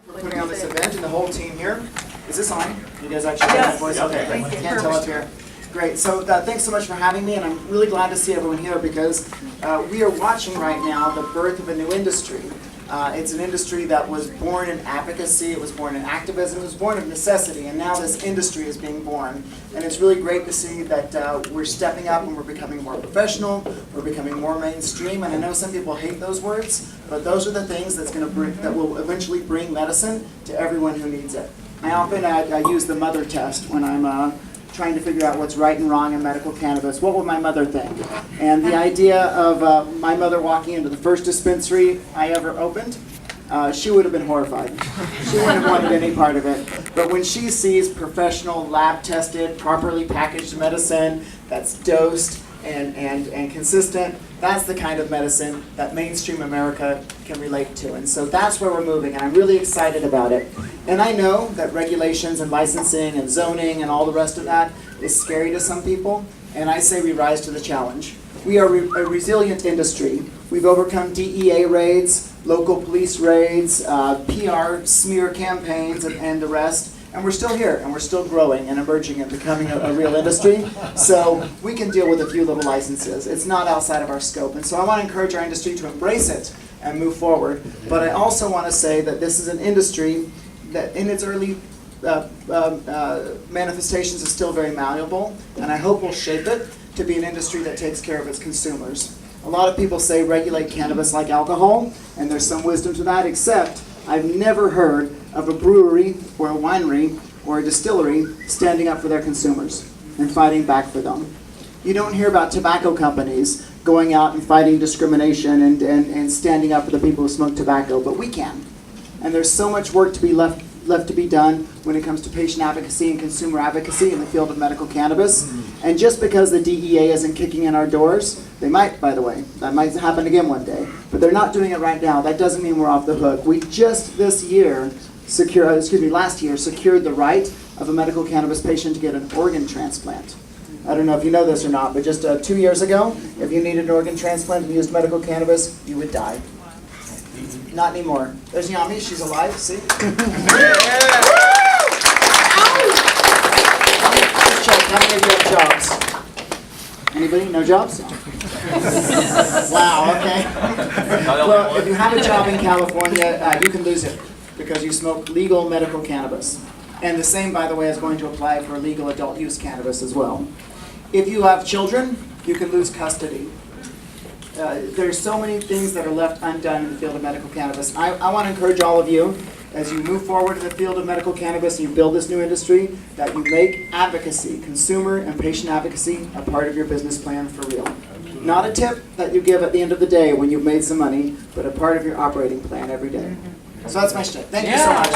For putting on this event and the whole team here. Is this on? You guys actually have my voice? Okay, great. Can't tell up here. Great. So thanks so much for having me, and I'm really glad to see everyone here because we are watching right now the birth of a new industry. It's an industry that was born in advocacy, it was born in activism, it was born of necessity, and now this industry is being born. And it's really great to see that we're stepping up and we're becoming more professional, we're becoming more mainstream, and I know some people hate those words, but those are the things that will eventually bring medicine to everyone who needs it. I often use the mother test when I'm trying to figure out what's right and wrong in medical cannabis. What would my mother think? And the idea of my mother walking into the first dispensary I ever opened, she would have been horrified. She wouldn't have wanted any part of it. But when she sees professional, lab-tested, properly packaged medicine that's dosed and consistent, that's the kind of medicine that mainstream America can relate to. And so that's where we're moving, and I'm really excited about it. And I know that regulations and licensing and zoning and all the rest of that is scary to some people, and I say we rise to the challenge. We are a resilient industry. We've overcome DEA raids, local police raids, PR smear campaigns, and the rest. And we're still here, and we're still growing and emerging and becoming a real industry. So we can deal with a few little licenses. It's not outside of our scope. And so I want to encourage our industry to embrace it and move forward. But I also want to say that this is an industry that in its early manifestations is still very malleable. And I hope we'll shape it to be an industry that takes care of its consumers. A lot of people say regulate cannabis like alcohol, and there's some wisdom to that, except I've never heard of a brewery or a winery or a distillery standing up for their consumers and fighting back for them. You don't hear about tobacco companies going out and fighting discrimination and standing up for the people who smoke tobacco, but we can. And there's so much work to be left to be done when it comes to patient advocacy and consumer advocacy in the field of medical cannabis. And just because the DEA isn't kicking in our doors, they might, by the way, that might happen again one day, but they're not doing it right now. That doesn't mean we're off the hook. We just last year secured the right of a medical cannabis patient to get an organ transplant. I don't know if you know this or not, but just 2 years ago, if you needed an organ transplant and used medical cannabis, you would die. Not anymore. There's Yami, she's alive, see? Check, how many of you have jobs? Anybody? No jobs? Wow, okay. Well, if you have a job in California, you can lose it because you smoke legal medical cannabis. And the same, by the way, is going to apply for legal adult use cannabis as well. If you have children, you can lose custody. There's so many things that are left undone in the field of medical cannabis. I want to encourage all of you, as you move forward in the field of medical cannabis and you build this new industry, that you make advocacy, consumer and patient advocacy, a part of your business plan for real. Not a tip that you give at the end of the day when you've made some money, but a part of your operating plan every day. So that's my shtick. Thank you so much.